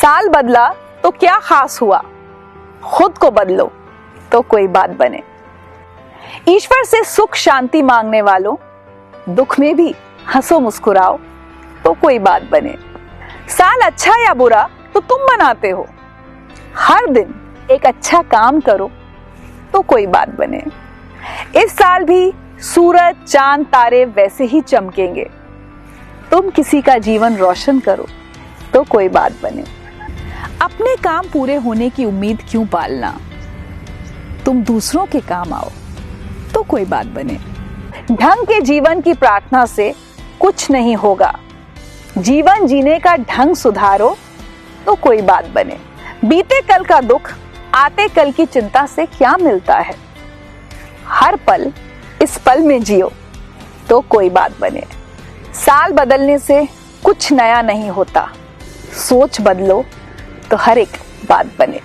साल बदला तो क्या खास हुआ, खुद को बदलो तो कोई बात बने। ईश्वर से सुख शांति मांगने वालों, दुख में भी हंसो मुस्कुराओ तो कोई बात बने। साल अच्छा या बुरा तो तुम बनाते हो, हर दिन एक अच्छा काम करो तो कोई बात बने। इस साल भी सूरज चांद तारे वैसे ही चमकेंगे, तुम किसी का जीवन रोशन करो तो कोई बात बने। अपने काम पूरे होने की उम्मीद क्यों पालना, तुम दूसरों के काम आओ तो कोई बात बने। ढंग के जीवन की प्रार्थना से कुछ नहीं होगा, जीवन जीने का ढंग सुधारो तो कोई बात बने। बीते कल का दुख आते कल की चिंता से क्या मिलता है, हर पल इस पल में जियो तो कोई बात बने। साल बदलने से कुछ नया नहीं होता, सोच बदलो तो हर एक बात बने।